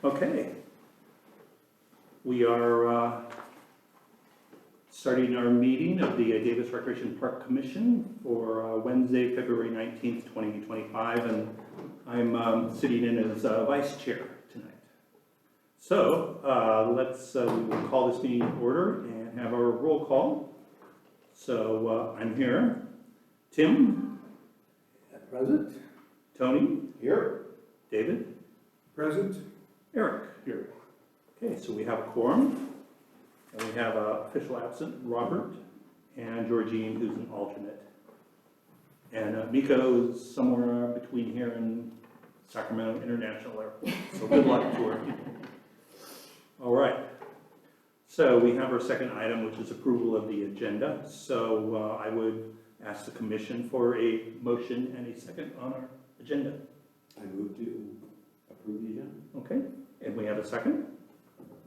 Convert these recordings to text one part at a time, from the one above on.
Okay. We are starting our meeting of the Davis Recreation Park Commission for Wednesday, February 19th, 2025, and I'm sitting in as vice chair tonight. So we will call this meeting to order and have our roll call. So I'm here. Tim? Present. Tony? Here. David? Present. Eric? Here. Okay, so we have a quorum, and we have official absent, Robert, and Georgine, who's an alternate. And Miko's somewhere between here and Sacramento International Airport, so good luck to her. All right, so we have our second item, which is approval of the agenda. So I would ask the commission for a motion and a second on our agenda. I move to approve the agenda. Okay, and we have a second?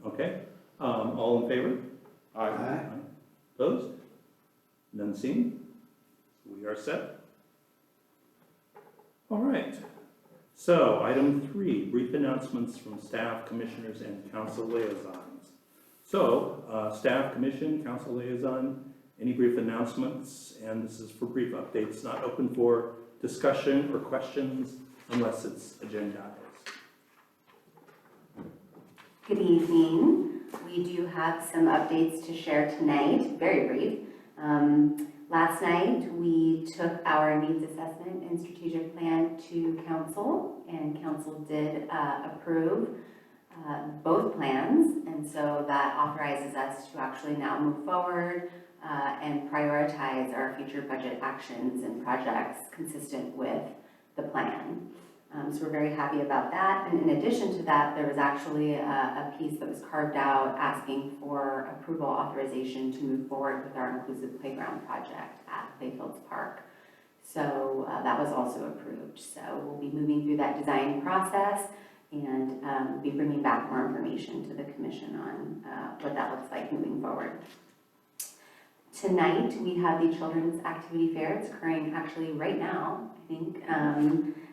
Okay, all in favor? Aye. Opposed? None seen? We are set. All right. So, item 3, brief announcements from staff, commissioners, and council liaisons. So, staff, commission, council liaison, any brief announcements? And this is for brief updates, not open for discussion or questions unless it's agendized. Good evening. We do have some updates to share tonight, very brief. Last night, we took our needs assessment and strategic plan to council, and council did approve both plans, and so that authorizes us to actually now move forward and prioritize our future budget actions and projects consistent with the plan. So we're very happy about that. And in addition to that, there was actually a piece that was carved out asking for approval authorization to move forward with our inclusive playground project at Playfields Park. So that was also approved. So we'll be moving through that design process and be bringing back more information to the commission on what that looks like moving forward. Tonight, we have the Children's Activity Fair. It's occurring actually right now, I think,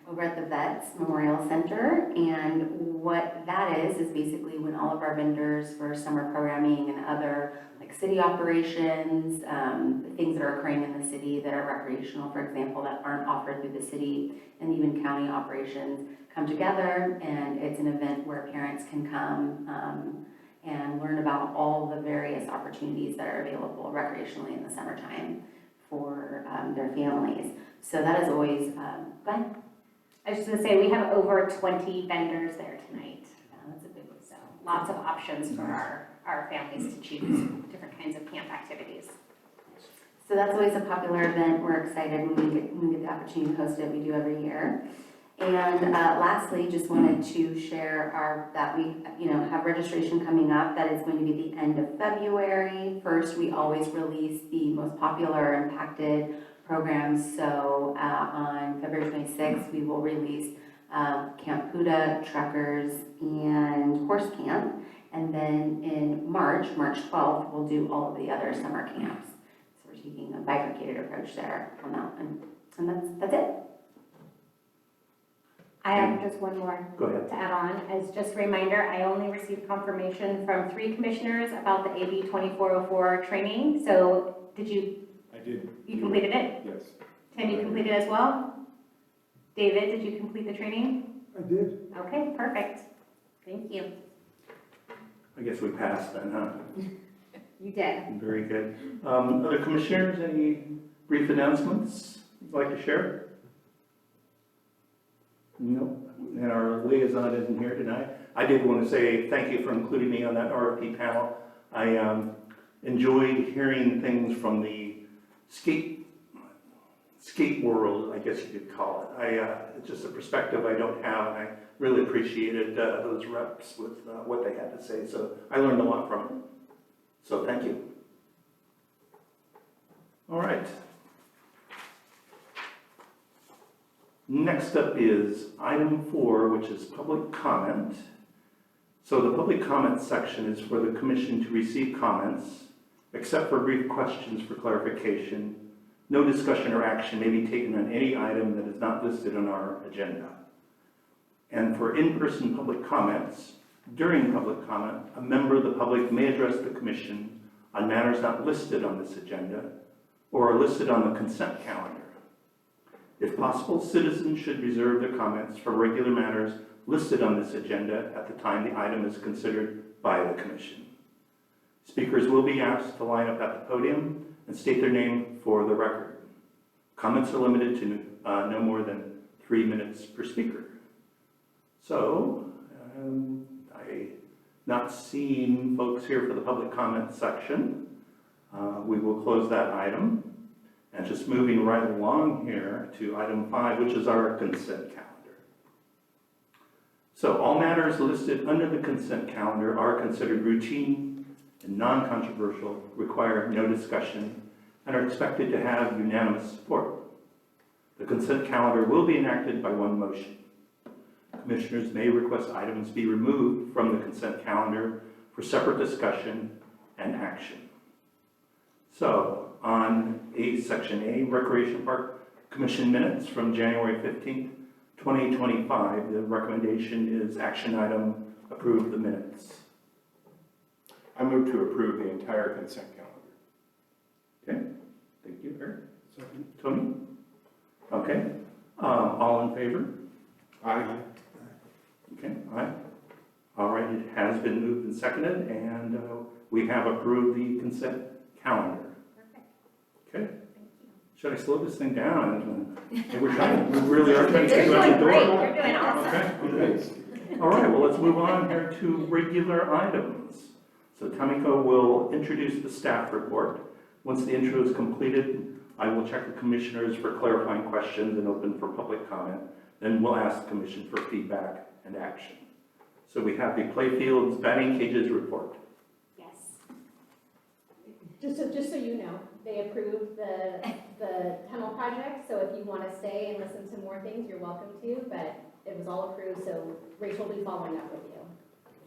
over at the Vets Memorial Center. And what that is basically when all of our vendors for summer programming and other like city operations, things that are occurring in the city that are recreational, for example, that aren't offered through the city, and even county operations come together. And it's an event where parents can come and learn about all the various opportunities that are available recreationally in the summertime for their families. So that is always, go ahead. I was just going to say, we have over 20 vendors there tonight. That's a big one. So lots of options for our families to choose different kinds of camp activities. So that's always a popular event. We're excited when we get the opportunity to host it. We do every year. And lastly, just wanted to share that we have registration coming up. That is going to be the end of February. First, we always release the most popular impacted programs. So on February 26th, we will release Camp Huda, Truckers, and Horse Camp. And then in March 12th, we'll do all of the other summer camps. So we're taking a bifurcated approach there on that one. And that's it. I have just one more Go ahead. to add on. As just a reminder, I only received confirmation from 3 commissioners about the AB 2404 training. So did you? I did. You completed it? Yes. Tim, you completed as well? David, did you complete the training? I did. Okay, perfect. Thank you. I guess we passed then, huh? You did. Very good. Other commissioners, any brief announcements you'd like to share? No, and our liaison isn't here tonight. I did want to say thank you for including me on that RFP panel. I enjoyed hearing things from the skate world, I guess you could call it. It's just a perspective I don't have, and I really appreciated those reps with what they had to say. So I learned a lot from it. So thank you. All right. Next up is item 4, which is public comment. So the public comment section is for the commission to receive comments, except for brief questions for clarification. No discussion or action may be taken on any item that is not listed on our agenda. And for in-person public comments, During public comment, a member of the public may address the commission on matters not listed on this agenda or are listed on the consent calendar. If possible, citizens should reserve their comments for regular matters listed on this agenda at the time the item is considered by the commission. Speakers will be asked to line up at the podium and state their name for the record. Comments are limited to no more than 3 minutes per speaker. So, I not seeing folks here for the public comment section. We will close that item. And just moving right along here to item 5, which is our consent calendar. So all matters listed under the consent calendar are considered routine and non-controversial, require no discussion, and are expected to have unanimous support. The consent calendar will be enacted by one motion. Commissioners may request items be removed from the consent calendar for separate discussion and action. So, on Section A, Recreation Park Commission minutes from January 15th, 2025, the recommendation is action item, approve the minutes. I move to approve the entire consent calendar. Okay, thank you, Eric. Tony? Okay, all in favor? Aye. Okay, aye. All right, it has been moved and seconded, and we have approved the consent calendar. Okay. Should I slow this thing down? We really are trying to You're get you out doing the door. great, you're doing awesome. Okay. All right, well, let's move on here to regular items. So Tamiko will introduce the staff report. Once the intro is completed, I will check the commissioners for clarifying questions and open for public comment. Then we'll ask the commission for feedback and action. So we have the Playfields batting cages report. Yes. Just so you know, they approved the tunnel project, so if you want to stay and listen to more things, you're welcome to, but it was all approved, so Rachel will be following up with you.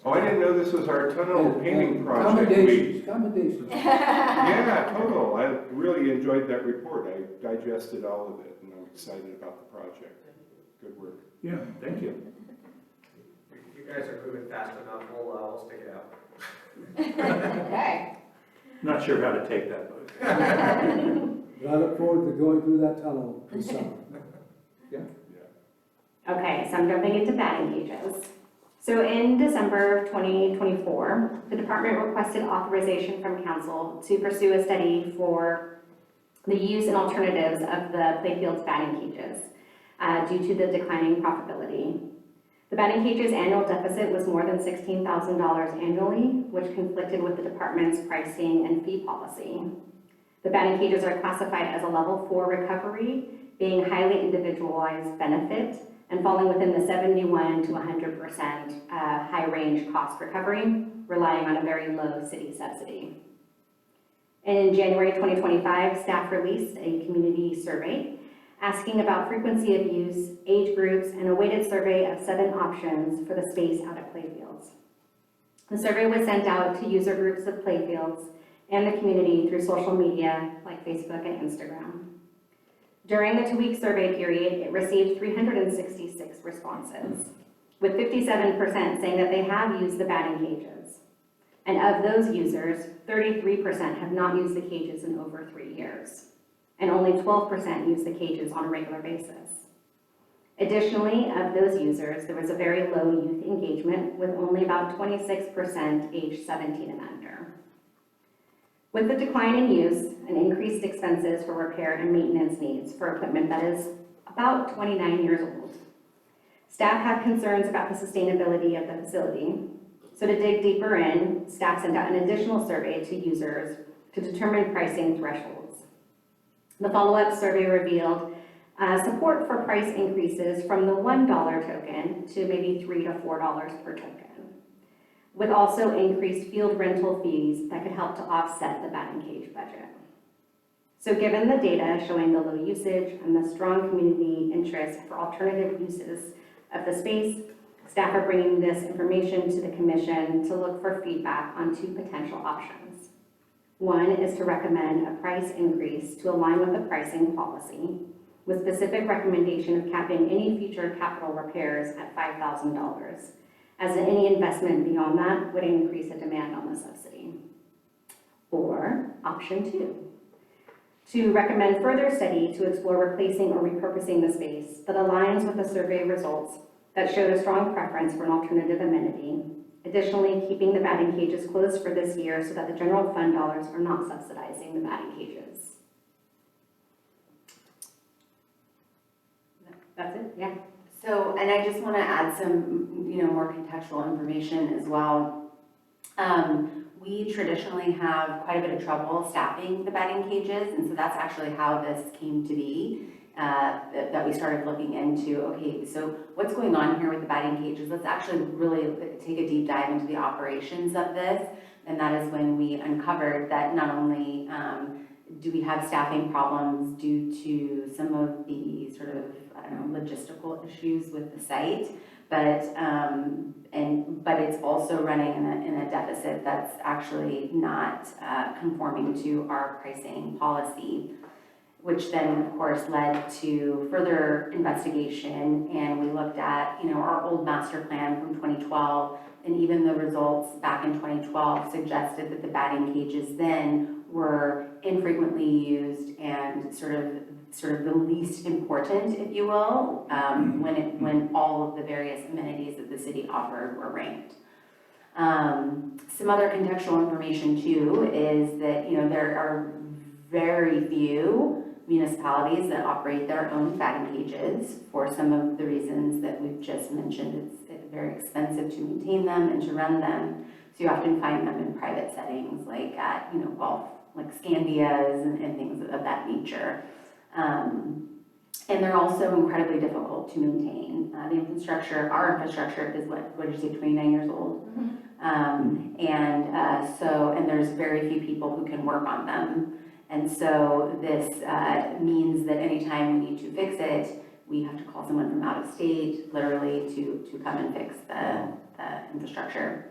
Oh, I didn't know this was our tunnel painting project. Commendations. Yeah, total. I really enjoyed that report. I digested all of it, and I'm excited about the project. Good work. Yeah, thank you. You guys are moving fast enough, we'll stick it out. Okay. Not sure how to take that, but But I look forward to going through that tunnel this summer. Okay, so I'm jumping into batting cages. So in December of 2024, the department requested authorization from council to pursue a study for the use and alternatives of the Playfields batting cages due to the declining profitability. The batting cages annual deficit was more than $16,000 annually, which conflicted with the department's pricing and fee policy. The batting cages are classified as a level 4 recovery, being highly individualized benefit and falling within the 71 to 100% high range cost recovery, relying on a very low city subsidy. In January 2025, staff released a community survey asking about frequency of use, age groups, and a weighted survey of 7 options for the space out at Playfields. The survey was sent out to user groups of Playfields and the community through social media like Facebook and Instagram. During the 2-week survey period, it received 366 responses, with 57% saying that they have used the batting cages. And of those users, 33% have not used the cages in over 3 years, and only 12% use the cages on a regular basis. Additionally, of those users, there was a very low youth engagement, with only about 26% aged 17 and under. With the decline in use and increased expenses for repair and maintenance needs for equipment that is about 29 years old, staff have concerns about the sustainability of the facility. So to dig deeper in, staff sent out an additional survey to users to determine pricing thresholds. The follow-up survey revealed support for price increases from the $1 token to maybe $3 to $4 per token, with also increased field rental fees that could help to offset the batting cage budget. So given the data showing the low usage and the strong community interest for alternative uses of the space, staff are bringing this information to the commission to look for feedback on 2 potential options. One is to recommend a price increase to align with the pricing policy, with specific recommendation of capping any future capital repairs at $5,000, as any investment beyond that would increase the demand on the subsidy. Or option 2, to recommend further study to explore replacing or repurposing the space that aligns with the survey results that showed a strong preference for an alternative amenity. Additionally, keeping the batting cages closed for this year so that the general fund dollars are not subsidizing the batting cages. That's it, yeah. So, and I just want to add some, more contextual information as well. We traditionally have quite a bit of trouble staffing the batting cages, and so that's actually how this came to be, that we started looking into, okay, so what's going on here with the batting cages? Let's actually really take a deep dive into the operations of this, and that is when we uncovered that not only do we have staffing problems due to some of the sort of, logistical issues with the site, but it's also running in a deficit that's actually not conforming to our pricing policy, which then of course led to further investigation, and we looked at our old master plan from 2012, and even the results back in 2012 suggested that the batting cages then were infrequently used and sort of the least important, if you will, when all of the various amenities that the city offered were ranked. Some other contextual information too is that there are very few municipalities that operate their own batting cages for some of the reasons that we've just mentioned. It's very expensive to maintain them and to run them, so you often find them in private settings like at golf, like Scandias and things of that nature. And they're also incredibly difficult to maintain. The infrastructure, our infrastructure is what did you say, 29 years old? And there's very few people who can work on them. And so this means that anytime we need to fix it, we have to call someone from out of state, literally, to come and fix the infrastructure.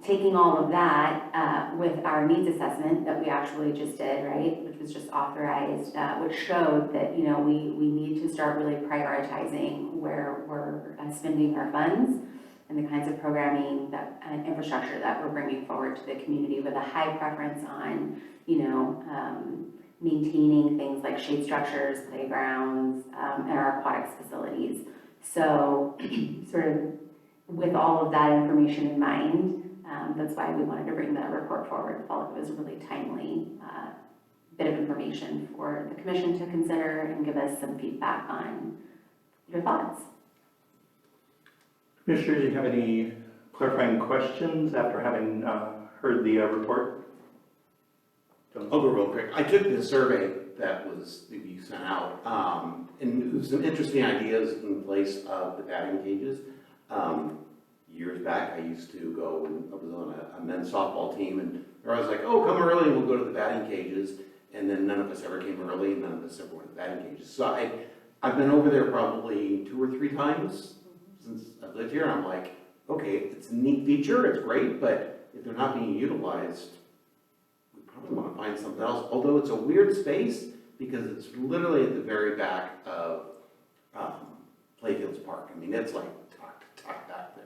Taking all of that with our needs assessment that we actually just did, right, which was just authorized, which showed that we need to start really prioritizing where we're spending our funds and the kinds of programming and infrastructure that we're bringing forward to the community, with a high preference on maintaining things like shade structures, playgrounds, and our aquatics facilities. So sort of with all of that information in mind, that's why we wanted to bring the report forward. Felt it was a really timely bit of information for the commission to consider and give us some feedback on your thoughts. Commissioners, do you have any clarifying questions after having heard the report? I'll go real quick. I took the survey that you sent out, and there was some interesting ideas in place of the batting cages. Years back, I used to go, and I was on a men's softball team, and I was like, oh, come early and we'll go to the batting cages. And then none of us ever came early, and none of us ever went to the batting cages. So I've been over there probably 2 or 3 times since I've lived here. And I'm like, okay, it's a neat feature, it's great, but if they're not being utilized, we probably want to find something else. Although it's a weird space because it's literally at the very back of Playfields Park. I mean, it's like tucked back there.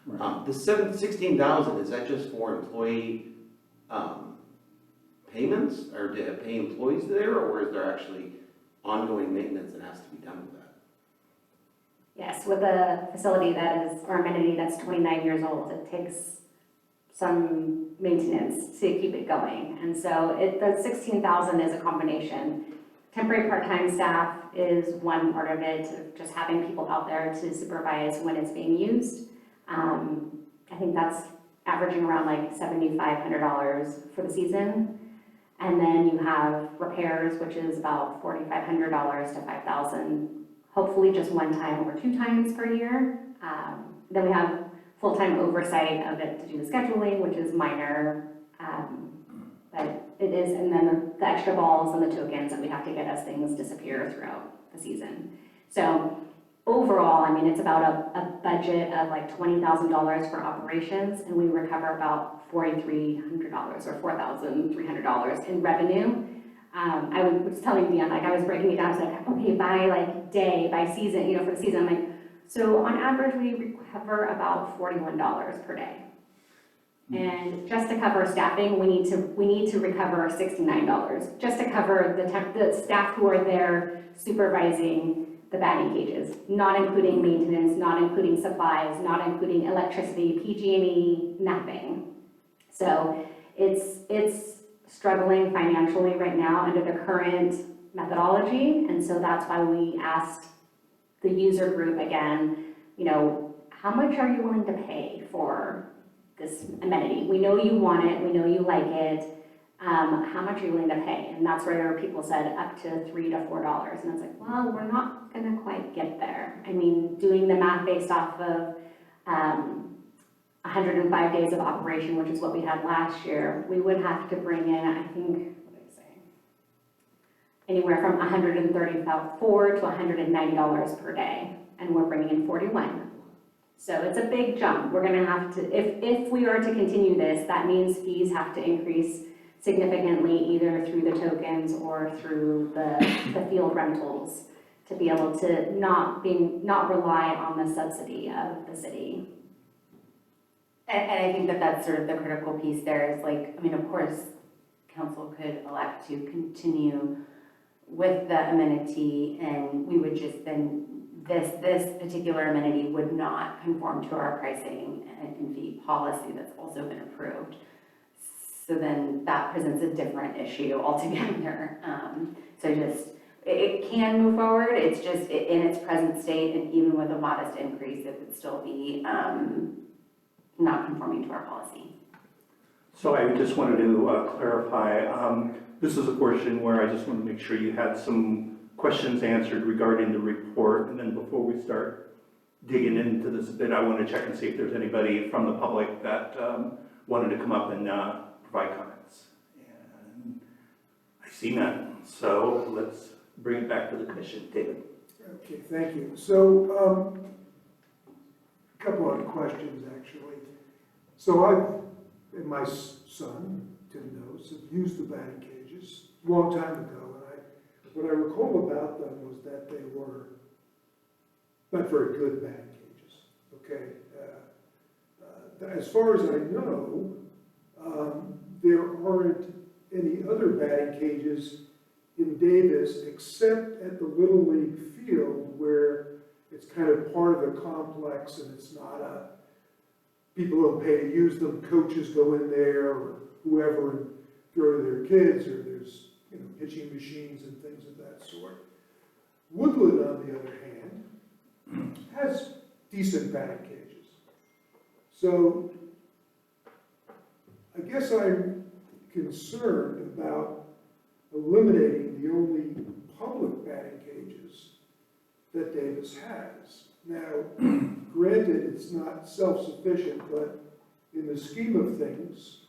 Right. The $16,000, is that just for employee payments, or to pay employees there, or is there actually ongoing maintenance that has to be done with that? Yes, with a facility or amenity that's 29 years old, it takes some maintenance to keep it going. And so the $16,000 is a combination. Temporary part-time staff is one part of it, of just having people out there to supervise when it's being used. I think that's averaging around like $7,500 for the season. And then you have repairs, which is about $4,500 to $5,000, hopefully just one time or 2 times per year. Then we have full-time oversight of it to do the scheduling, which is minor, but it is, and then the extra balls and the tokens that we have to get as things disappear throughout the season. So overall, I mean, it's about a budget of like $20,000 for operations, and we recover about $4,300 or $4,300 in revenue. I was telling Deanne, like I was breaking it down, so like, okay, by like day, by season, for the season, I'm like, So on average, we recover about $41 per day. And just to cover staffing, we need to recover $69, just to cover the staff who are there supervising the batting cages, not including maintenance, not including supplies, not including electricity, PG&E, nothing. So it's struggling financially right now under the current methodology, and so that's why we asked the user group again, how much are you willing to pay for this amenity? We know you want it, we know you like it, how much are you willing to pay? And that's where people said up to $3 to $4, and it's like, well, we're not gonna quite get there. I mean, doing the math based off of 105 days of operation, which is what we had last year, we would have to bring in, I think, what did I say? Anywhere from $134 to $190 per day, and we're bringing in 41. So it's a big jump. We're gonna have to, if we are to continue this, that means fees have to increase significantly, either through the tokens or through the field rentals, to be able to not rely on the subsidy of the city. And I think that that's sort of the critical piece there is of course, council could elect to continue with the amenity, and we would just then, this particular amenity would not conform to our pricing and fee policy that's also been approved. So then that presents a different issue altogether. It can move forward, it's just in its present state, and even with a modest increase, it would still be not conforming to our policy. So I just wanted to clarify, this is a portion where I just want to make sure you had some questions answered regarding the report, and then before we start digging into this a bit, I want to check and see if there's anybody from the public that wanted to come up and provide comments. And I see none, so let's bring it back to the commission. David. Okay, thank you. So, a couple of questions, actually. So and my son, Tim knows, have used the batting cages a long time ago, and what I recall about them was that they were not very good batting cages, okay? As far as I know, there aren't any other batting cages in Davis except at the Little League field, where it's kind of part of the complex and it's not people don't pay to use them, coaches go in there or whoever and throw to their kids, or there's pitching machines and things of that sort. Woodland, on the other hand, has decent batting cages. So I guess I'm concerned about eliminating the only public batting cages that Davis has. Now, granted, it's not self-sufficient, but in the scheme of things,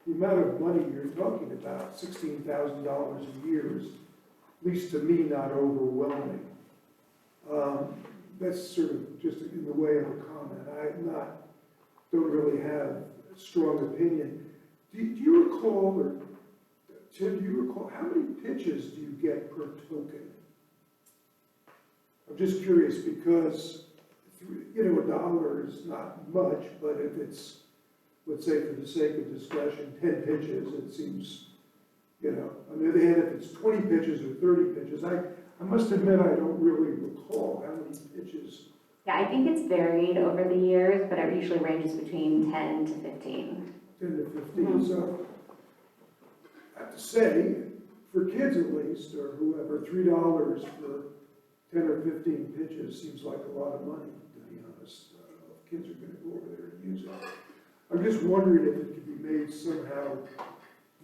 the amount of money you're talking about, $16,000 a year, is, at least to me, not overwhelming. That's sort of just in the way of a comment. Don't really have a strong opinion. Do you recall, or Tim, do you recall, how many pitches do you get per token? I'm just curious because, $1 is not much, but if it's, let's say for the sake of discussion, 10 pitches, it seems, on the other hand, if it's 20 pitches or 30 pitches, I must admit I don't really recall how many pitches. Yeah, I think it's varied over the years, but it usually ranges between 10 to 15. 10 to 15, so I have to say, for kids at least, or whoever, $3 for 10 or 15 pitches seems like a lot of money, to be honest. If kids are going to go over there and use it. I'm just wondering if it could be made somehow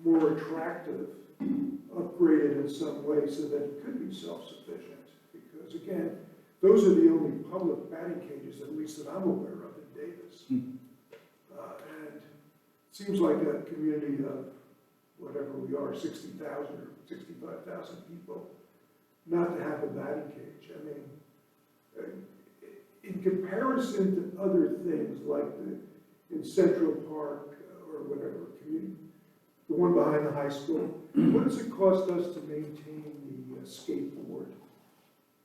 more attractive, upgraded in some way so that it could be self-sufficient. Because again, those are the only public batting cages, at least that I'm aware of, in Davis. And it seems like a community of whatever we are, 60,000 or 65,000 people, not to have a batting cage. I mean, in comparison to other things like in Central Park or whatever community, the one behind the high school, what does it cost us to maintain the skateboard?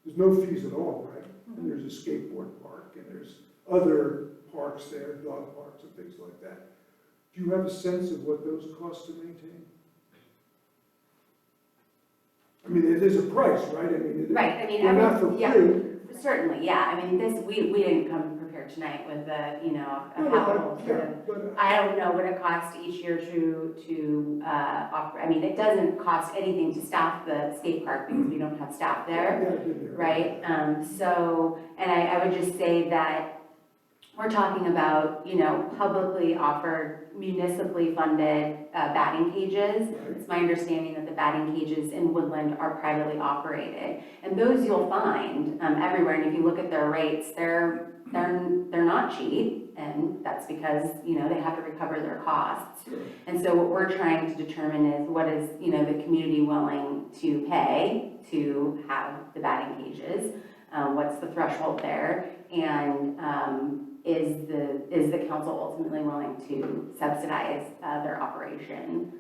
There's no fees at all, right? and there's a skateboard park, and there's other parks there, dog parks and things like that. Do you have a sense of what those cost to maintain? I mean, it is a price, right? I mean, Right, I mean, they're not for yeah, free. certainly, yeah, I mean, we didn't come prepared tonight with a, you know, a No, capital sort yeah, of. but, I don't know what it costs each year to operate, I mean, it doesn't cost anything to staff the skate park because we don't have staff there, yeah, I've been there. right? So, and I would just say that we're talking about, you know, publicly offered, municipally funded batting cages. Right. It's my understanding that the batting cages in Woodland are privately operated. And those you'll find everywhere, and if you look at their rates, they're not cheap, and that's because, you know, they have to recover their costs. Sure. And so what we're trying to determine is what is, you know, the community willing to pay to have the batting cages? What's the threshold there? And is the council ultimately willing to subsidize their operation?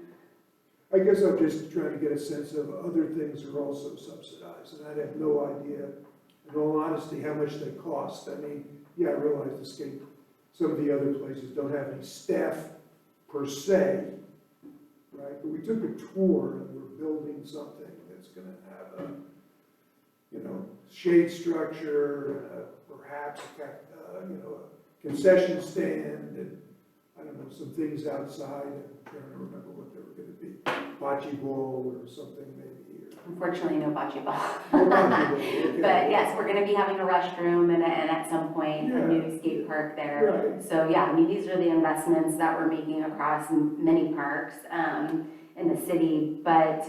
I guess I'm just trying to get a sense of other things are also subsidized, and I have no idea, in all honesty, how much they cost. I mean, yeah, I realize the skate, some of the other places don't have any staff per se, right? But we took a tour and we're building something that's gonna have a, you know, shade structure, perhaps, you know, a concession stand, and I don't know, some things outside. I'm trying to remember what they were gonna be, bocce ball or something maybe. Unfortunately, no bocce ball. Or bocce ball, okay. But yes, we're gonna be having a restroom and at some point, a new skate park there. Right. So yeah, I mean, these are the investments that we're making across many parks in the city. But,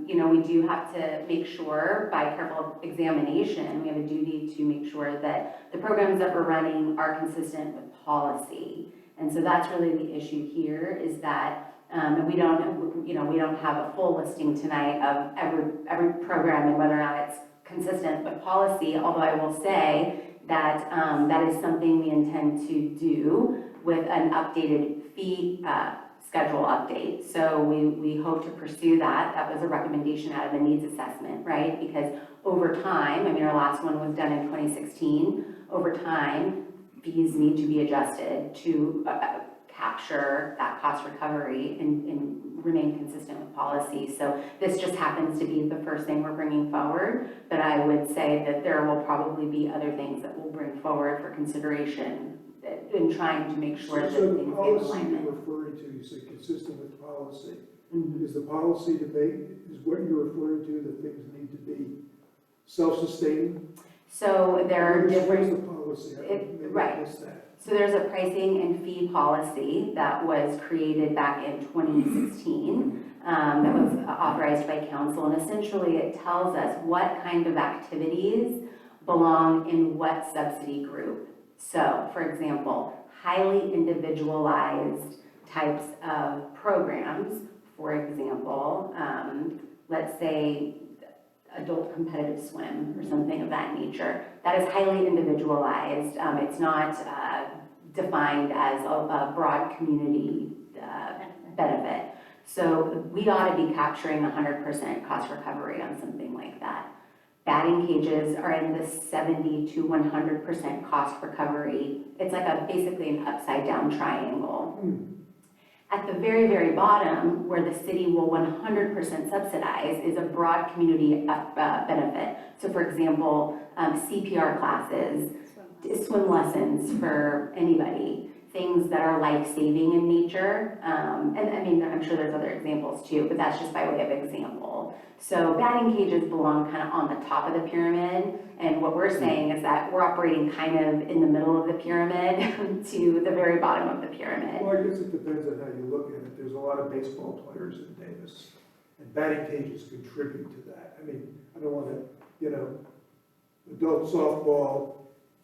you know, we do have to make sure by careful examination, we have a duty to make sure that the programs that we're running are consistent with policy. And so that's really the issue here, is that and we don't, you know, we don't have a full listing tonight of every program and whether or not it's consistent with policy, although I will say that that is something we intend to do with an updated fee schedule update. So we hope to pursue that. That was a recommendation out of the needs assessment, right? Because over time, I mean, our last one was done in 2016, over time, fees need to be adjusted to capture that cost recovery and remain consistent with policy. So this just happens to be the first thing we're bringing forward, but I would say that there will probably be other things that we'll bring forward for consideration in trying to make sure that So the things get in policy alignment. you're referring to, you say consistent with policy. Mhm. Is the policy debate, is what you're referring to, that things need to be self-sustaining? So there are What is different. the policy? Maybe I right. missed that. So there's a pricing and fee policy that was created back in 2016 that was authorized by council, and essentially it tells us what kind of activities belong in what subsidy group. So, for example, highly individualized types of programs, for example, let's say adult competitive swim or something of that nature. That is highly individualized. It's not defined as a broad community benefit. So we ought to be capturing 100% cost recovery on something like that. Batting cages are in the 70 to 100% cost recovery. It's like basically an upside down triangle. At the very, very bottom, where the city will 100% subsidize, is a broad community benefit. So for example, CPR classes, swim lessons for anybody, things that are life-saving in nature. And I mean, I'm sure there's other examples too, but that's just by way of example. So batting cages belong kind of on the top of the pyramid. And what we're saying is that we're operating kind of in the middle of the pyramid to the very bottom of the pyramid. Well, I guess it depends on how you look at it. There's a lot of baseball players in Davis, and batting cages contribute to that. I mean, I don't want to, you know, adult softball,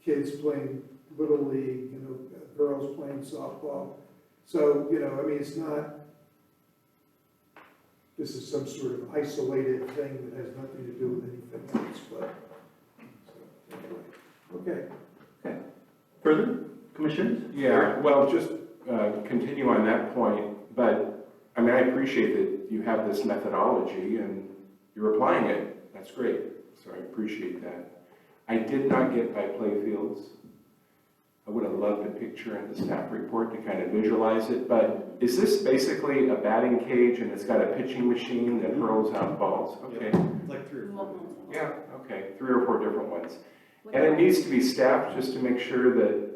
kids playing Little League, you know, girls playing softball. So, you know, I mean, it's not, this is some sort of isolated thing that has nothing to do with anything else, but, so, anyway, okay. Further, commissioners? Yeah, well, just continue on that point, but, I mean, I appreciate that you have this methodology and you're applying it. That's great, so I appreciate that. I did not get by playfields. I would have loved a picture in the staff report to kind of visualize it, but is this basically a batting cage and it's got a pitching machine that hurls out balls? Okay, Like 3 or 4. yeah, okay, 3 or 4 different ones. And it needs to be staffed just to make sure that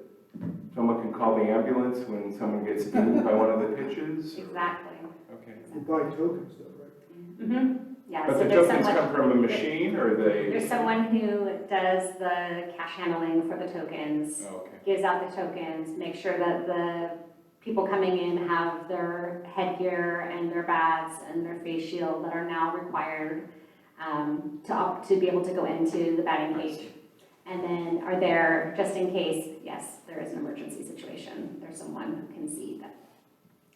someone can call the ambulance when someone gets dinged by one of the pitches? or- Exactly. Okay. You buy tokens though, right? Mm-hmm, yeah, But so the there's tokens someone. come from a machine or they? There's someone who does the cash handling for the tokens, Oh, okay. gives out the tokens, makes sure that the people coming in have their headgear and their bats and their face shield that are now required to be able to go into the batting cage. And then are there, just in case, yes, there is an emergency situation, there's someone who can see that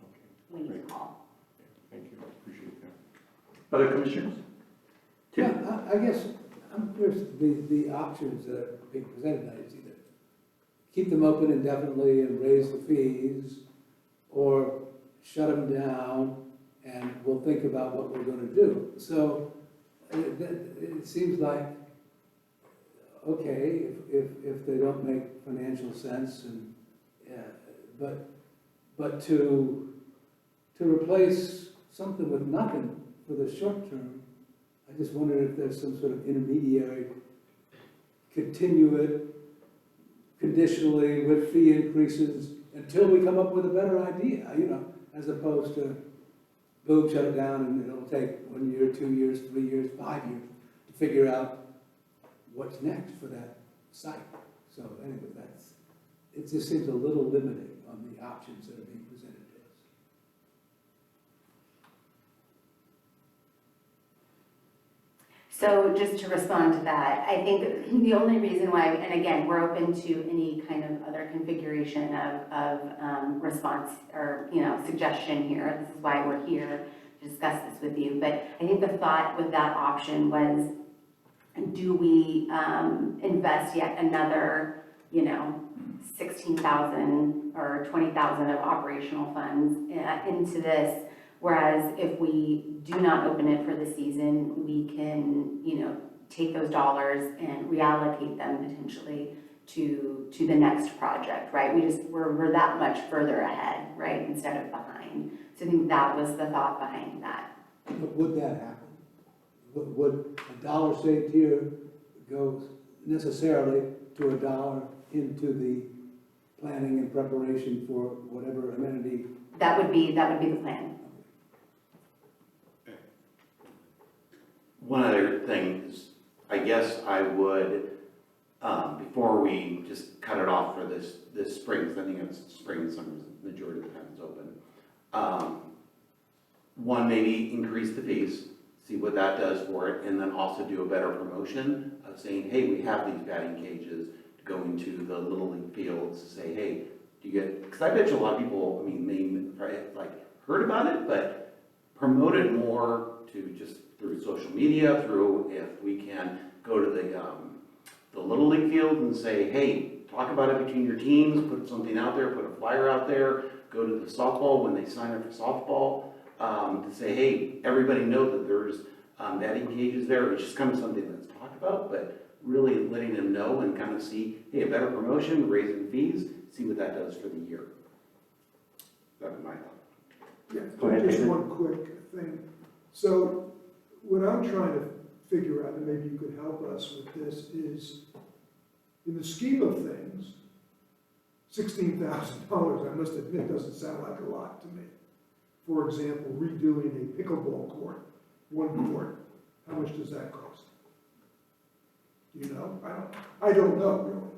Okay, we need to call. thank you, I appreciate that. Other commissioners? Yeah, Tim? I guess, I'm curious, the options that are being presented tonight is either keep them open indefinitely and raise the fees, or shut them down and we'll think about what we're gonna do. So, it seems like, okay, if they don't make financial sense and, yeah, but to replace something with nothing for the short term, I just wondered if there's some sort of intermediary, continue it conditionally with fee increases until we come up with a better idea, you know, as opposed to boom, shut it down and it'll take 1 year, 2 years, 3 years, 5 years to figure out what's next for that site. So anyway, it just seems a little limiting on the options that are being presented to us. So just to respond to that, I think the only reason why, and again, we're open to any kind of other configuration of response or, you know, suggestion here. This is why we're here to discuss this with you. But I think the thought with that option was, do we invest yet another, you know, 16,000 or 20,000 of operational funds into this? Whereas if we do not open it for the season, we can, you know, take those dollars and reallocate them potentially to the next project, right? We're that much further ahead, right, instead of behind. So I think that was the thought behind that. But would that happen? Would a dollar saved here go necessarily to a dollar into the planning and preparation for whatever amenity? That would be the plan. One other thing is, I guess I would, before we just cut it off for this spring, because I think it's spring, summer, the majority of the time it's open. One, maybe increase the fees, see what that does for it, and then also do a better promotion of saying, hey, we have these batting cages, to go into the Little League fields, to say, hey, do you get, because I bet you a lot of people, I mean, may like heard about it, but promote it more to just through social media, through if we can go to the Little League field and say, hey, talk about it between your teams, put something out there, put a flyer out there, go to the softball when they sign up for softball, to say, hey, everybody know that there's batting cages there. It's just kind of something that's talked about, but really letting them know and kind of see, hey, a better promotion, raising fees, see what that does for the year. That would be my thought. Yeah, Go ahead, just David. one quick thing. So what I'm trying to figure out, and maybe you could help us with this, is in the scheme of things, $16,000, I must admit, doesn't sound like a lot to me. For example, redoing a pickleball court, one court, how much does that cost? Do you know? I don't know, really.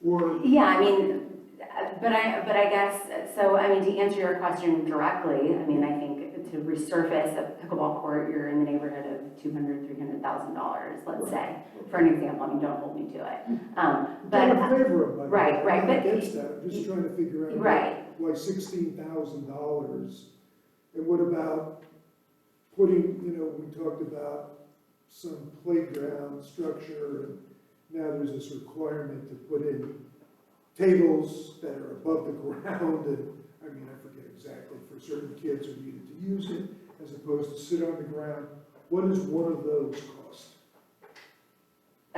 Or, Yeah, I mean, but I guess, so, I mean, to answer your question directly, I mean, I think to resurface a pickleball court, you're in the neighborhood of $200,000, $300,000, let's say, for an example. I mean, don't hold me to it. I'm in favor of it. Right, right, I'm not but- against that, I'm just trying to figure out. Right. Why $16,000? And what about putting, you know, we talked about some playground structure, and now there's this requirement to put in tables that are above the ground, and, I mean, I forget exactly, for certain kids who needed to use it, as opposed to sit on the ground. What does one of those cost?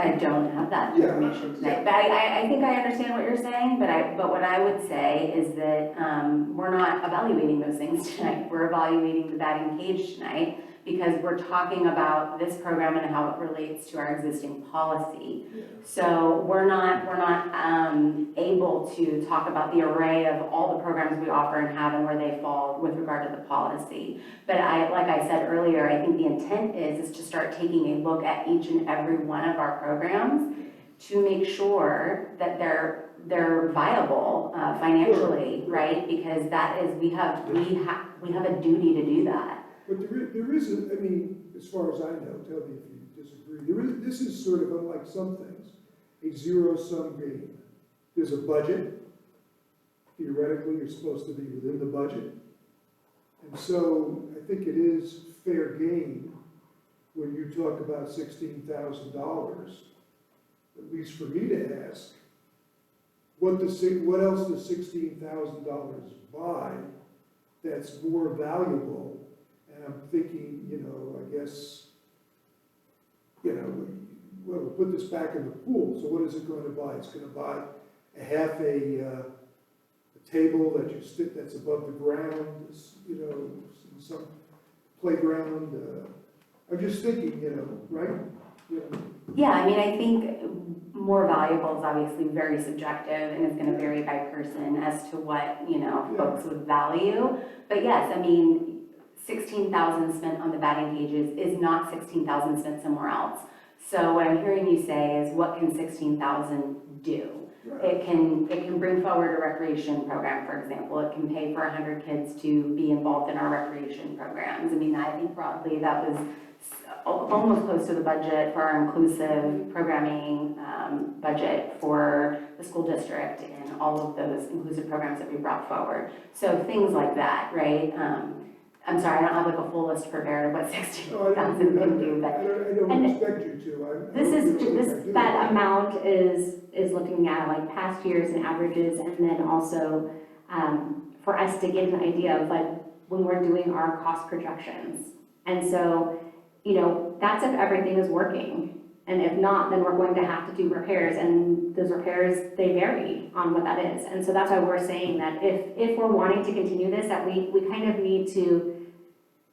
I don't have that Yeah. information tonight, but I think I understand what you're saying, but what I would say is that, we're not evaluating those things tonight. We're evaluating the batting cage tonight because we're talking about this program and how it relates to our existing policy. So we're not able to talk about the array of all the programs we offer and have and where they fall with regard to the policy. But like I said earlier, I think the intent is to start taking a look at each and every one of our programs to make sure that they're viable financially, right? Because that is, we have a duty to do that. But there isn't, I mean, as far as I know, tell me if you disagree, this is sort of unlike some things, a zero-sum game. There's a budget. Theoretically, you're supposed to be within the budget. And so I think it is fair game when you talk about $16,000, at least for me to ask, what else does $16,000 buy that's more valuable? And I'm thinking, I guess, well, we'll put this back in the pool, so what is it going to buy? It's going to buy a table that you stick that's above the ground, in some playground. I'm just thinking, right? Yeah, I mean, I think more valuable is obviously very subjective and is gonna vary by person as to what, folks would value. But yes, I mean, 16,000 spent on the batting cages is not 16,000 spent somewhere else. So what I'm hearing you say is, what can 16,000 do? It can bring forward a recreation program, for example. It can pay for 100 kids to be involved in our recreation programs. I mean, I think broadly that was almost close to the budget for our inclusive programming budget for the school district and all of those inclusive programs that we brought forward. So things like that, right? I'm sorry, I don't have like a full list prepared of what 16,000 can do, but I don't expect you to. That amount is looking at like past years and averages, and then also for us to get an idea of like when we're doing our cost projections. And so, that's if everything is working. And if not, then we're going to have to do repairs, and those repairs, they vary on what that is. And so that's why we're saying that if we're wanting to continue this, that we kind of need to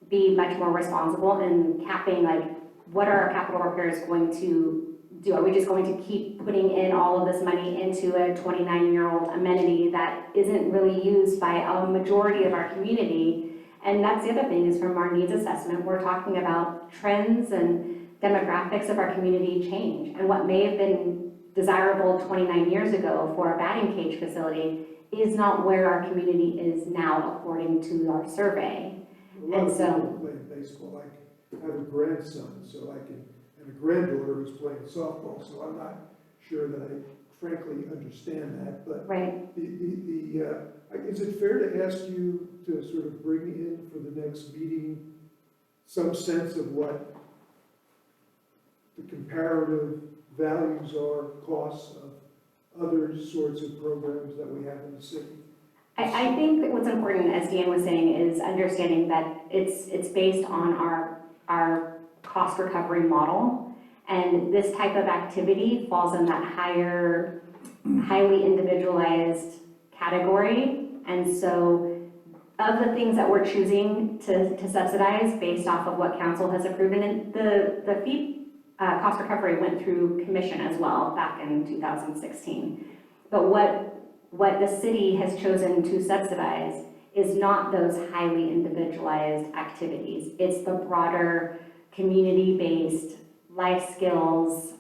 be much more responsible in capping, like, what are our capital repairs going to do? Are we just going to keep putting in all of this money into a 29-year-old amenity that isn't really used by a majority of our community? And that's the other thing, is from our needs assessment, we're talking about trends and demographics of our community change. And what may have been desirable 29 years ago for a batting cage facility is not where our community is now, according to our survey. A lot of people playing baseball. I have a grandson, and a granddaughter who's playing softball, so I'm not sure that I frankly understand that. But right. Is it fair to ask you to sort of bring in for the next meeting some sense of what the comparative values are, costs of other sorts of programs that we have in the city? I think that what's important, as Deanne was saying, is understanding that it's based on our cost recovery model. And this type of activity falls in that highly individualized category. And so of the things that we're choosing to subsidize based off of what council has approved, and the fee cost recovery went through commission as well back in 2016. But what the city has chosen to subsidize is not those highly individualized activities. It's the broader community-based life skills,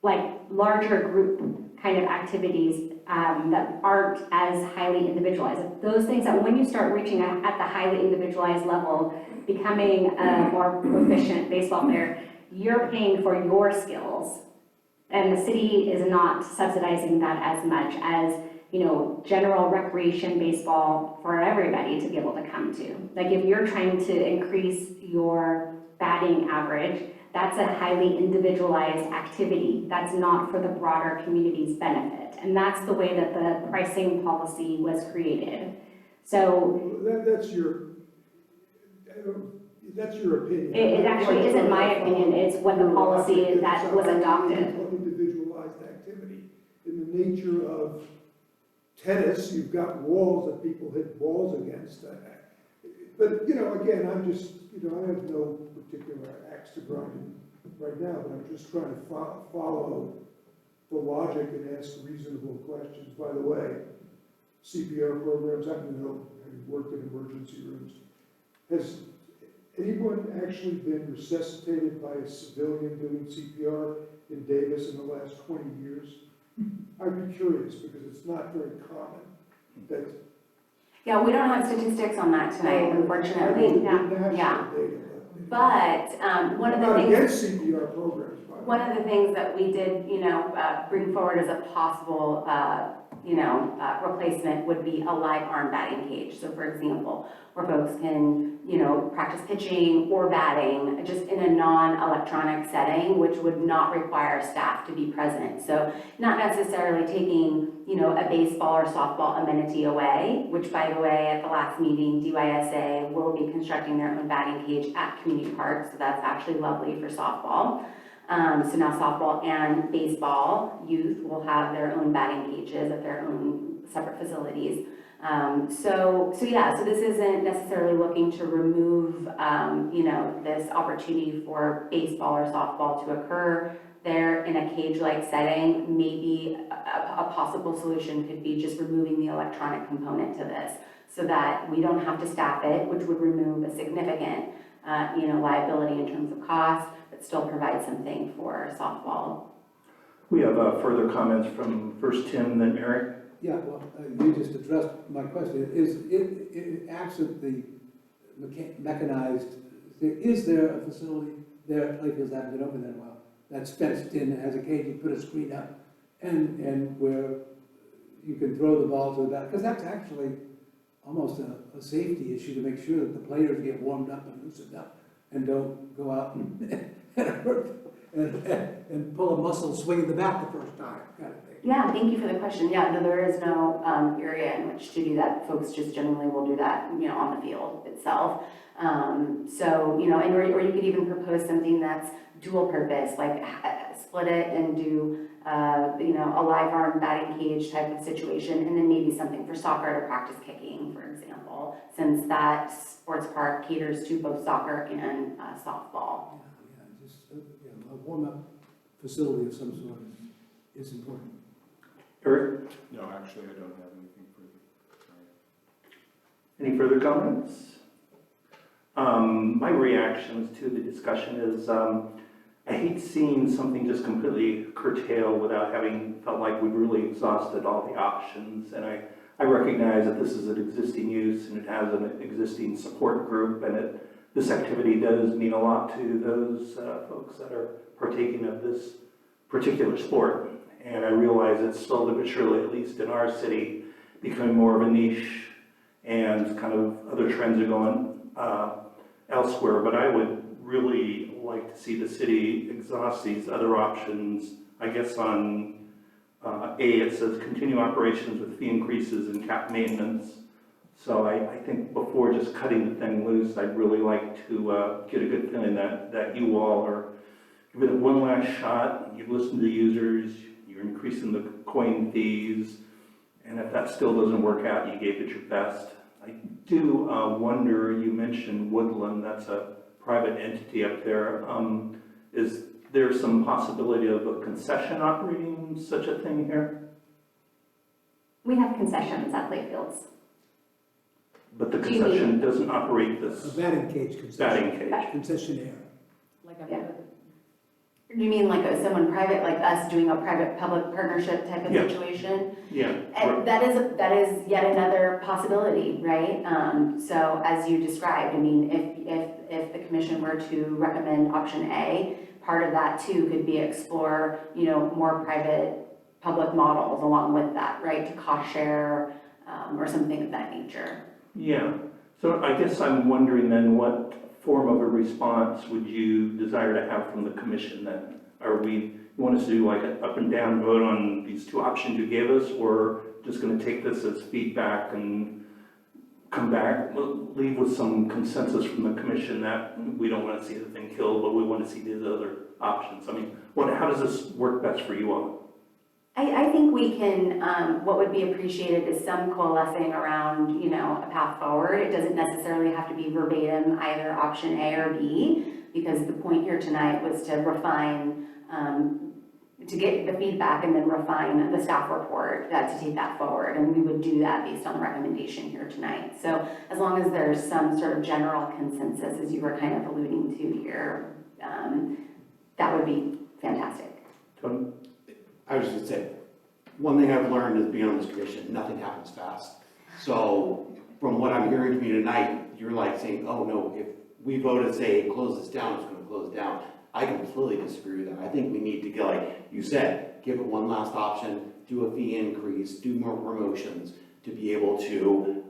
like larger group kind of activities that aren't as highly individualized. Those things that when you start reaching at the highly individualized level, becoming a more proficient baseball player, you're paying for your skills. And the city is not subsidizing that as much as, general recreation baseball for everybody to be able to come to. Like if you're trying to increase your batting average, that's a highly individualized activity. That's not for the broader community's benefit. And that's the way that the pricing policy was created. So that's your opinion. It actually isn't my opinion, it's what the policy that was adopted. Individualized activity. In the nature of tennis, you've got walls that people hit balls against. But, again, I'm just, I have no particular axe to grind right now, but I'm just trying to follow the logic and ask reasonable questions. By the way, CPR programs, I don't know, having worked in emergency rooms, has anyone actually been resuscitated by a civilian doing CPR in Davis in the last 20 years? I'd be curious, because it's not very common that. Yeah, we don't have statistics on that tonight, unfortunately. Yeah. But one of the I'm not things. against CPR programs, by the way. One of the things that we did, bring forward as a possible, replacement would be a live arm batting cage. So for example, where folks can, practice pitching or batting just in a non-electronic setting, which would not require staff to be present. So not necessarily taking, a baseball or softball amenity away, which by the way, at the last meeting, DYSA will be constructing their own batting cage at Community Park. So that's actually lovely for softball. So now softball and baseball youth will have their own batting cages at their own separate facilities. So this isn't necessarily looking to remove, this opportunity for baseball or softball to occur there in a cage-like setting. Maybe a possible solution could be just removing the electronic component to this so that we don't have to staff it, which would remove a significant, liability in terms of cost, but still provide something for softball. We have further comments from first Tim, then Eric. Yeah, well, you just addressed my question. Is it absent the mechanized, is there a facility there at Playfields, I haven't been over there in a while, that's fenced in, that has a cage, you put a screen up, and where you can throw the ball to the bat? Because that's actually almost a safety issue to make sure that the players get warmed up and loosened up and don't go out and hurt and pull a muscle swinging the bat the first time, kind of thing. Yeah, thank you for the question. Yeah, no, there is no area in which to do that. Folks just generally will do that, on the field itself. Or you could even propose something that's dual purpose, like split it and do, a live arm batting cage type of situation, and then maybe something for soccer to practice kicking, for example, since that sports park caters to both soccer and softball. Just a warm-up facility of some sort is important. Eric, No, actually, I don't have anything further. Sorry. any further comments? My reactions to the discussion is I hate seeing something just completely curtailed without having felt like we've really exhausted all the options. And I recognize that this is an existing use and it has an existing support group, and this activity does mean a lot to those folks that are partaking of this particular sport. And I realize it's slowly but surely, at least in our city, becoming more of a niche, and kind of other trends are going elsewhere. But I would really like to see the city exhaust these other options. I guess on it says continue operations with fee increases and cap maintenance. So I think before just cutting the thing loose, I'd really like to get a good feeling that you all are giving it one last shot. You've listened to the users, you're increasing the coin fees, and if that still doesn't work out, you gave it your best. I do wonder, you mentioned Woodland, that's a private entity up there. Is there some possibility of a concession operating such a thing here? We have concessions at Playfields. But the Do you mean- concession doesn't operate A this batting cage concession. batting cage. Concessionaire. Yeah. You mean like someone private, like us doing a private-public partnership type of Yeah. situation? Yeah, And that is yet another possibility, right? So as you described, I mean, if the commission were to recommend option A, part of that too could be explore, more private-public models along with that, right? To cost share, or something of that nature. yeah. So I guess I'm wondering then, what form of a response would you desire to have from the commission then? You want us to do like an up and down vote on these two options you gave us, or just gonna take this as feedback and come back, leave with some consensus from the commission that we don't want to see the thing killed, but we want to see these other options? I mean, how does this work best for you all? I think we can, what would be appreciated is some coalescing around, you know, a path forward. It doesn't necessarily have to be verbatim, either option A or B, because the point here tonight was to refine, to get the feedback and then refine the staff report, to take that forward. And we would do that based on the recommendation here tonight. So as long as there's some sort of general consensus, as you were kind of alluding to here, that would be fantastic. Tony? I was just gonna say, one thing I've learned is being on this commission, nothing happens fast. So from what I'm hearing from you tonight, you're like saying, oh no, if we vote to say close this down, it's gonna close down. I completely disagree with that. I think we need to go, like you said, give it one last option, do a fee increase, do more promotions to be able to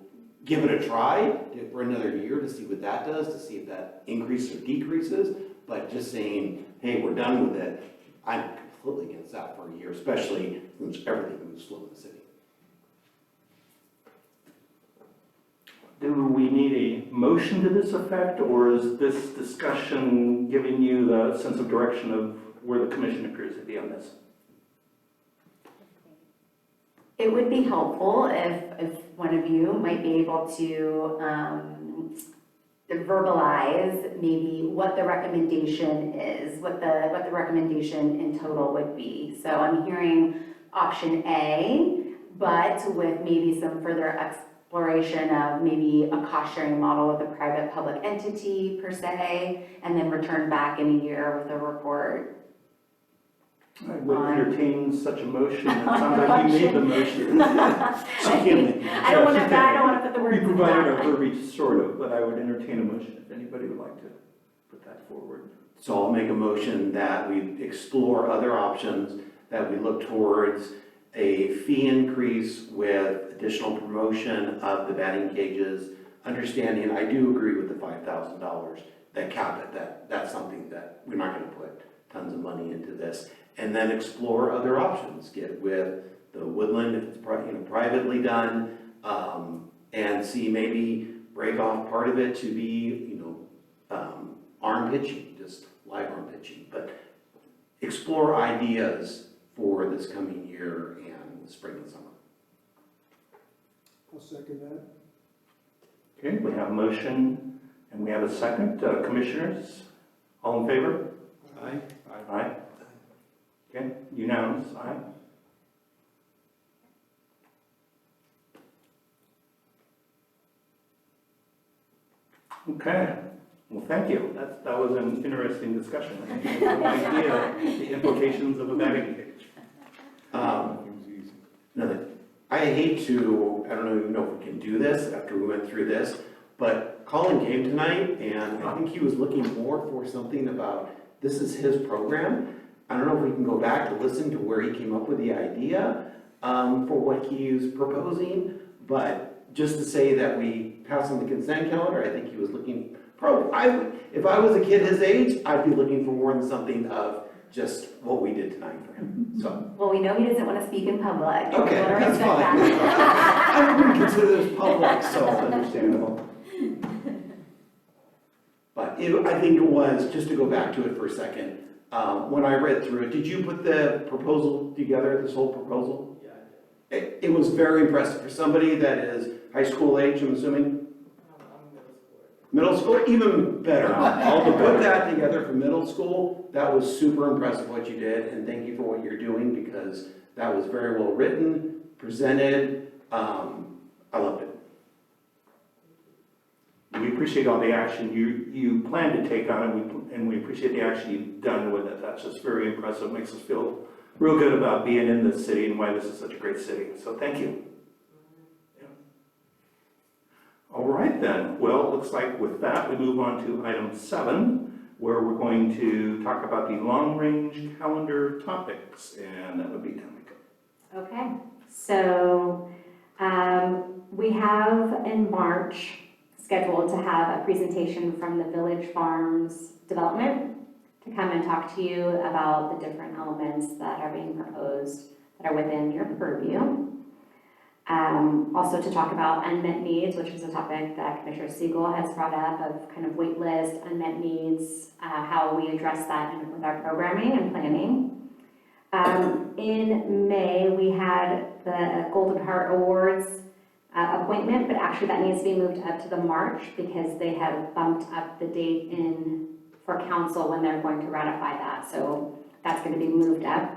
give it a try for another year to see what that does, to see if that increases or decreases. But just saying, hey, we're done with it, I'm completely against that for a year, especially since everything moves slow in the city. Do we need a motion to this effect, or is this discussion giving you the sense of direction of where the commission appears to be on this? It would be helpful if one of you might be able to verbalize maybe what the recommendation is, what the recommendation in total would be. So I'm hearing option A, but with maybe some further exploration of maybe a cost-sharing model with a private-public entity per se, and then return back in a year with a report. I would entertain such a motion. It sounds like you made the motion. I don't want to put the words You in provided that. a verbiage, sort of, but I would entertain a motion if anybody would like to put that forward. So I'll make a motion that we explore other options, that we look towards a fee increase with additional promotion of the batting cages, understanding, I do agree with the $5,000, that cap it, that's something that we're not gonna put tons of money into this. And then explore other options, get with the Woodland, if it's privately done, and see maybe break off part of it to be, arm pitching, just live arm pitching. But explore ideas for this coming year and the spring and summer. I'll second that. Okay, we have a motion and we have a second. Commissioners, all in favor? Aye. Aye. Okay, unanimous, aye. Okay, well, thank you. That was an interesting discussion. I think I have no idea the implications of a batting cage. I hate to, I don't even know if we can do this after we went through this, but Colin came tonight and I think he was looking more for something about, this is his program. I don't know if we can go back to listen to where he came up with the idea for what he's proposing, but just to say that we pass on the consent calendar, I think he was looking, if I was a kid his age, I'd be looking for more than something of just what we did tonight for him, so. Well, we know he doesn't want to speak in public. Okay, We wanna that's respect fine. that. I wouldn't consider this public, so. Understandable. But I think it was, just to go back to it for a second, when I read through it, did you put the proposal together, this whole proposal? Yeah. It was very impressive for somebody that is high school age, I'm assuming? Middle school, even better. To put that together for middle school, that was super impressive what you did, and thank you for what you're doing, because that was very well written, presented, I loved it. We appreciate all the action you plan to take on it, and we appreciate the action you've done with it. That's just very impressive. Makes us feel real good about being in this city and why this is such a great city. So thank you. Yeah. All right then. Well, it looks like with that, we move on to item 7, where we're going to talk about the long-range calendar topics, and that would be Tamika. Okay, so we have in March scheduled to have a presentation from the Village Farms Development to come and talk to you about the different elements that are being proposed that are within your purview. Also to talk about unmet needs, which is a topic that Commissioner Siegel has brought up of kind of wait list, unmet needs, how we address that with our programming and planning. In May, we had the Golden Heart Awards appointment, but actually that needs to be moved up to the March because they have bumped up the date in for council when they're going to ratify that. So that's going to be moved up.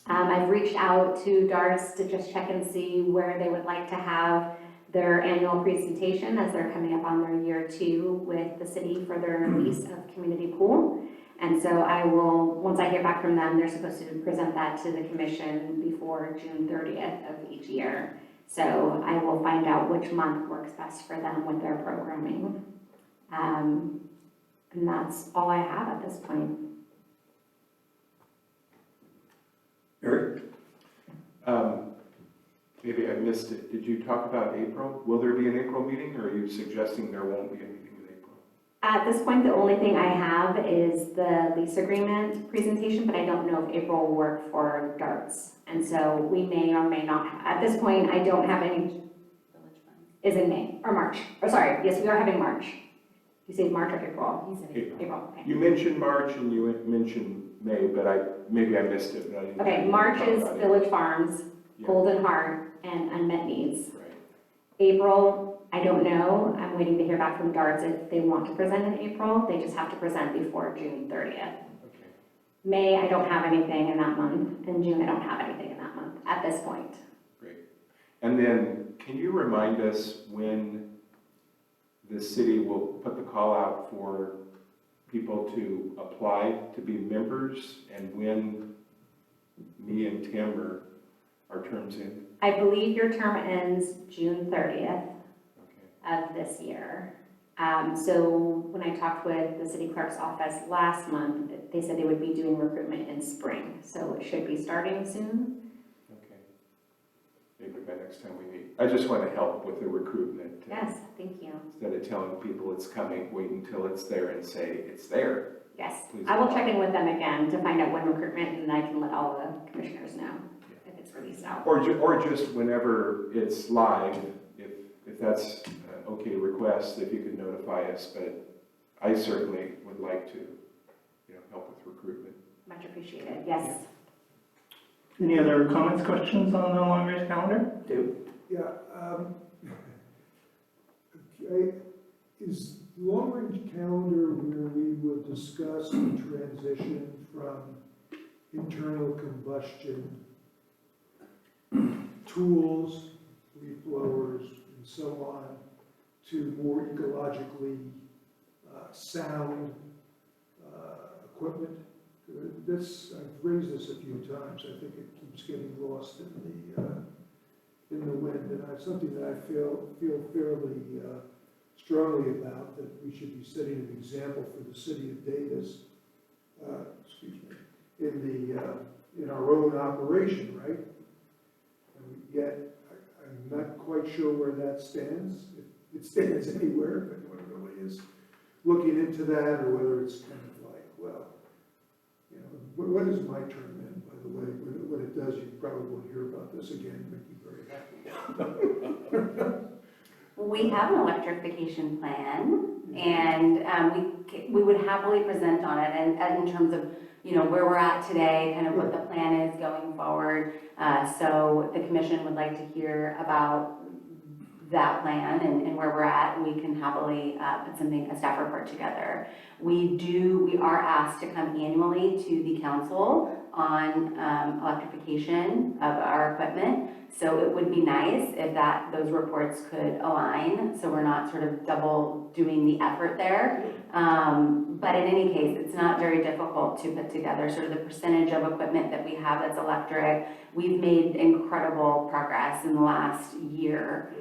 I've reached out to DARTS to just check and see where they would like to have their annual presentation as they're coming up on their year 2 with the city for their lease of community pool. And so I will, once I hear back from them, they're supposed to present that to the commission before June 30th of each year. So I will find out which month works best for them with their programming. And that's all I have at this point. Eric? Maybe I missed it. Did you talk about April? Will there be an April meeting, or are you suggesting there won't be a meeting in April? At this point, the only thing I have is the lease agreement presentation, but I don't know if April will work for DARTS. And so we may or may not, at this point, I don't have any, is in May, or March. Oh, sorry, yes, we are having March. You say March or April? April, okay. You mentioned March and you mentioned May, but maybe I missed it. But I didn't Okay, March talk is about it. Village Farms, Yeah. Golden Heart, and Unmet Needs. Right. April, I don't know. I'm waiting to hear back from DARTS if they want to present in April. They just have to present before June 30th. Okay. May, I don't have anything in that month, and June, I don't have anything in that month at this point. Great. And then, can you remind us when the city will put the call out for people to apply to be members, and when me and Tim are our terms in? I believe your term ends June 30th Okay. of this year. So when I talked with the city clerk's office last month, they said they would be doing recruitment in spring. So it should be starting soon. Okay. Maybe by next time we meet. I just want to help with the recruitment. Yes, thank you. Instead of telling people it's coming, wait until it's there and say, it's there. Yes, Please I will apply. check in with them again to find out when recruitment, and I can let all the commissioners know if it's released out. Or just whenever it's live, if that's an okay request, if you could notify us, but I certainly would like to, help with recruitment. Much appreciated, yes. Any other comments, questions on the long-range calendar? Dave? Yeah, okay, is long-range calendar where we would discuss the transition from internal combustion tools, leaf blowers, and so on, to more ecologically sound equipment? This, I've raised this a few times, I think it keeps getting lost in the wind, and it's something that I feel fairly strongly about, that we should be setting an example for the city of Davis, in our own operation, right? And yet, I'm not quite sure where that stands. If it stands anywhere, if anyone really is looking into that, or whether it's kind of like, well, when is my term in, by the way? When it does, you probably won't hear about this again, make you very happy. We have an electrification plan, and we would happily present on it, and in terms of, where we're at today, kind of what the plan is going forward. So the commission would like to hear about that plan and where we're at, and we can happily put a staff report together. We are asked to come annually to the council on electrification of our equipment. So it would be nice if those reports could align, so we're not sort of double doing the effort there. But in any case, it's not very difficult to put together sort of the percentage of equipment that we have that's electric. We've made incredible progress in the last year.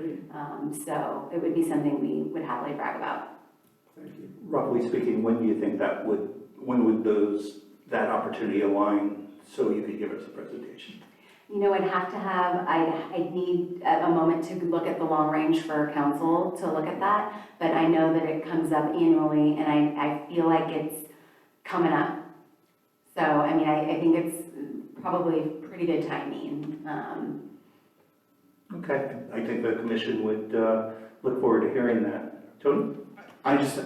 So it would be something we would happily brag about. Thank you. Roughly speaking, when do you think when would that opportunity align so you could give us a presentation? I'd need a moment to look at the long range for council to look at that, but I know that it comes up annually, and I feel like it's coming up. So, I think it's probably pretty good timing. Okay, I think the commission would look forward to hearing that. Tony? I just,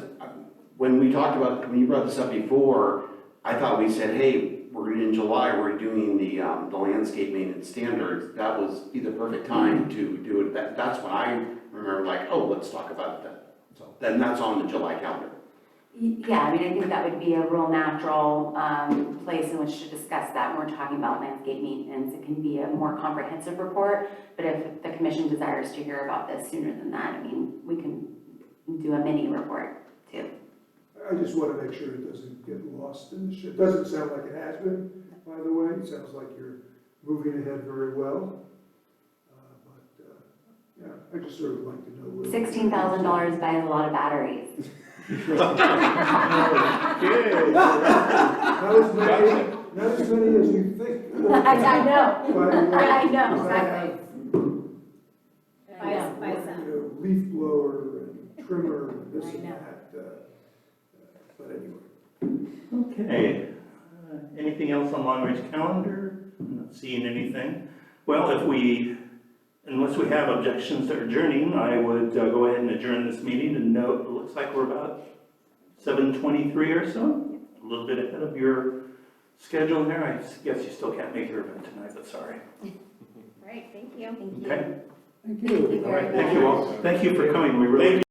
when we talked about, when you brought this up before, I thought we said, hey, we're in July, we're doing the landscape maintenance standards. That was be the perfect time to do it. That's when I remember like, oh, let's talk about that. So then that's on the July calendar. Yeah, I mean, I think that would be a real natural place in which to discuss that when we're talking about landscape maintenance. It can be a more comprehensive report, but if the commission desires to hear about this sooner than that, I mean, we can do a mini report too. I just want to make sure it doesn't get lost in the shit. It doesn't sound like it has been, by the way. It sounds like you're moving ahead very well. Yeah, I just sort of like to know. $16,000 buys a lot of batteries. Not as many as you think. I know. By the way, I know, because I exactly. have, Buy some. you know, leaf blower and trimmer and this and I know. that. But anyway. Okay. Anything else on long range calendar? I'm not seeing anything. Well, unless we have objections to adjourning, I would go ahead and adjourn this meeting and note, it looks like we're about 7:23 or so. A little bit ahead of your schedule there. I guess you still can't make your event tonight, but sorry. All right, thank you. Thank you. Okay. Thank you. All right, thank you all. Thank you for coming. We really